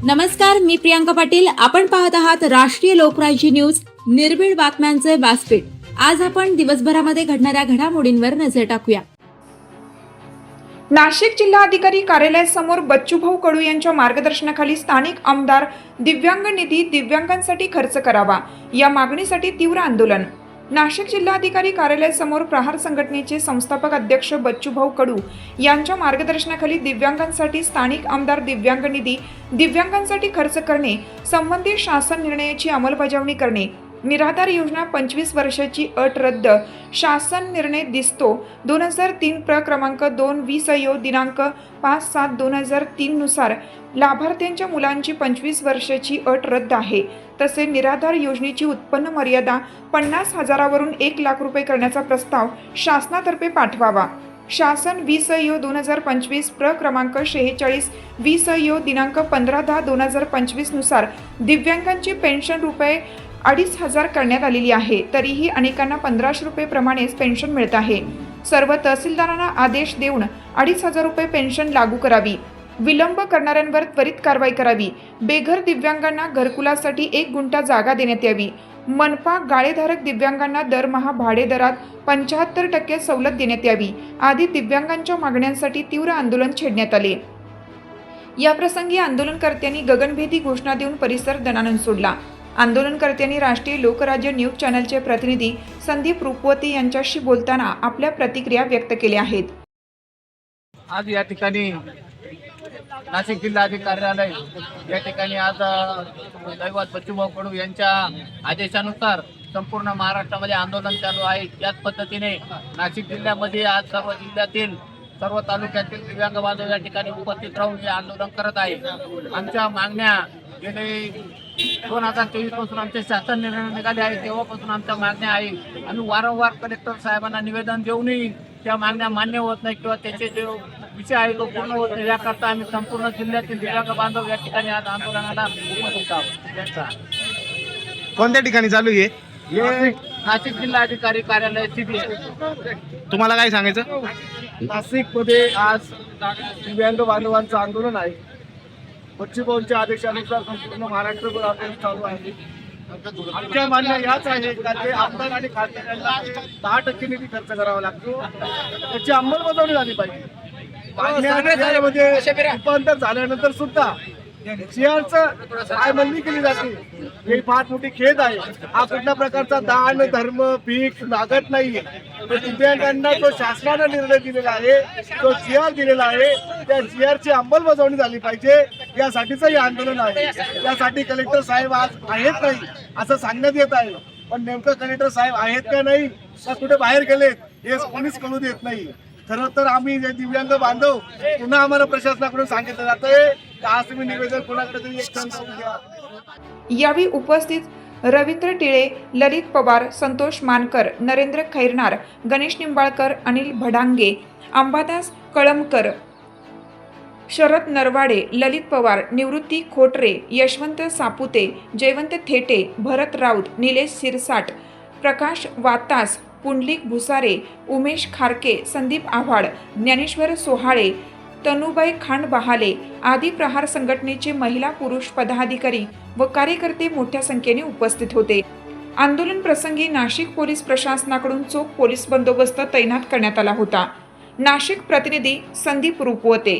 नमस्कार, मी प्रियांका पाटील. आपण पाहत आहात राष्ट्रीय लोकराज्य न्यूज, निर्भीड बातम्यांचे व्यासपीठ. आज आपण दिवसभरामध्ये घडणाऱ्या घडामोडींवर नजर टाकूया. नाशिक जिल्हाधिकारी कार्यालयासमोर बच्चूभाऊ कडू यांच्या मार्गदर्शनाखाली स्थानिक आमदार दिव्यांग निधी दिव्यांगांसाठी खर्च करावा या मागणीसाठी तीव्र आंदोलन. नाशिक जिल्हाधिकारी कार्यालयासमोर प्रहार संघटनेचे संस्थापक अध्यक्ष बच्चूभाऊ कडू यांच्या मार्गदर्शनाखाली दिव्यांगांसाठी स्थानिक आमदार दिव्यांग निधी दिव्यांगांसाठी खर्च करणे, संबंधित शासन निर्णयाची अंमलबजावणी करणे, निराधार योजना 25 वर्षाची अट रद्द, शासन निर्णय दिसतो 2003 क्रमांक 2/20 दिनांक 5/7/2003 नुसार लाभार्थ्यांच्या मुलांची 25 वर्षाची अट रद्द आहे. तसे निराधार योजनेची उत्पन्न मर्यादा 50,000वरून 1 लाख रुपये करण्याचा प्रस्ताव शासनातर्फे पाठवावा. शासन 20/2025 क्रमांक 46/20 दिनांक 15/10/2025 नुसार दिव्यांगांची पेन्शन रुपये 2,500 करण्यात आलेली आहे. तरीही अनेकांना 1,500 रुपये प्रमाणेच पेन्शन मिळत आहे. सर्व तहसीलदारांना आदेश देऊन 2,500 रुपये पेन्शन लागू करावी. विलंब करणाऱ्यांवर त्वरित कारवाई करावी. बेघर दिव्यांगांना घरकुलासाठी 1 गुंठा जागा देण्यात यावी. मनपा गाळेधारक दिव्यांगांना दरमहा भाडे दरात 75% सवलत देण्यात यावी आदी दिव्यांगांच्या मागण्यांसाठी तीव्र आंदोलन छेडण्यात आले. याप्रसंगी आंदोलनकर्त्यांनी गगनभेदी घोषणा देऊन परिसर दणाणून सोडला. आंदोलनकर्त्यांनी राष्ट्रीय लोकराज्य न्यूज चॅनलचे प्रतिनिधी संदीप रुपवते यांच्याशी बोलताना आपल्या प्रतिक्रिया व्यक्त केल्या आहेत. आज या ठिकाणी नाशिक जिल्हाधिकारी कार्यालय या ठिकाणी आज दैवत बच्चूभाऊ कडू यांच्या आदेशानुसार संपूर्ण महाराष्ट्रामध्ये आंदोलन चालू आहे. याच पद्धतीने नाशिक जिल्ह्यामध्ये आज सर्व जिल्ह्यातील सर्व तालुक्यातील दिव्यांग बांधव या ठिकाणी उपस्थित राहून हे आंदोलन करत आहे. आमच्या मागण्या गेले 2023 पासून आमचे शासन निर्णय निघाले आहे तेव्हापासून आमच्या मागण्या आहे. आम्ही वारंवार कलेक्टर साहेबांना निवेदन देऊनही त्या मागण्या मान्य होत नाही किंवा त्याचे जे विषय आहे तो पूर्ण होत नाही. याकरता आम्ही संपूर्ण जिल्ह्यातील दिव्यांग बांधव या ठिकाणी आज आंदोलनाला उपस्थित आहोत. कोणत्या ठिकाणी चालू आहे? हे नाशिक जिल्हाधिकारी कार्यालय सिटी. तुम्हाला काय सांगायचं? नाशिकमध्ये आज दिव्यांग बांधवांचं आंदोलन आहे. बच्चूभाऊंच्या आदेशानुसार संपूर्ण महाराष्ट्रभर आंदोलन चालू आहे. आमच्या मान्य याच आहे का ते आमदार आणि खासदारांना 10% निधी खर्च करावा लागतो, त्याची अंमलबजावणी झाली पाहिजे. रूपांतर झाल्यानंतर सुद्धा सिंहाचं पायमल्ली केली जाते, ही फार मोठी खेद आहे. हा कुठल्या प्रकारचा दान धर्म भीक मागत नाहीये. दिव्यांगांना जो शासनाने निर्णय दिलेला आहे, जो GR दिलेला आहे, त्या GRची अंमलबजावणी झाली पाहिजे. यासाठीचं हे आंदोलन आहे. यासाठी कलेक्टर साहेब आज आहेत नाही असं सांगण्यात येत आहे, पण नेमकं कलेक्टर साहेब आहेत का नाही का कुठे बाहेर गेलेत हे कोणीच कळू देत नाही. खरं तर आम्ही जे दिव्यांग बांधव पुन्हा आम्हाला प्रशासनाकडून सांगितलं जातंय की आज तुम्ही निवेदन कोणाकडे तरी एक क्षण करून द्या. यावेळी उपस्थित रवींद्र टिळे, ललित पवार, संतोष मानकर, नरेंद्र खैरनार, गणेश निंबाळकर, अनिल भडांगे, अंबादास कळमकर, शरद नरवाडे, ललित पवार, निवृत्ती खोटरे, यशवंत सापुते, जयवंत थेटे, भरत राऊत, निलेश सिरसाट, प्रकाश वातास, पुंडलिक भुसारे, उमेश खारके, संदीप आव्हाड, ज्ञानेश्वर सोहाळे, तनुबाई खांड बहाले आदी प्रहार संघटनेचे महिला पुरुष पदाधिकारी व कार्यकर्ते मोठ्या संख्येने उपस्थित होते. आंदोलन प्रसंगी नाशिक पोलीस प्रशासनाकडून चोख पोलीस बंदोबस्त तैनात करण्यात आला होता. नाशिक प्रतिनिधी संदीप रुपवते.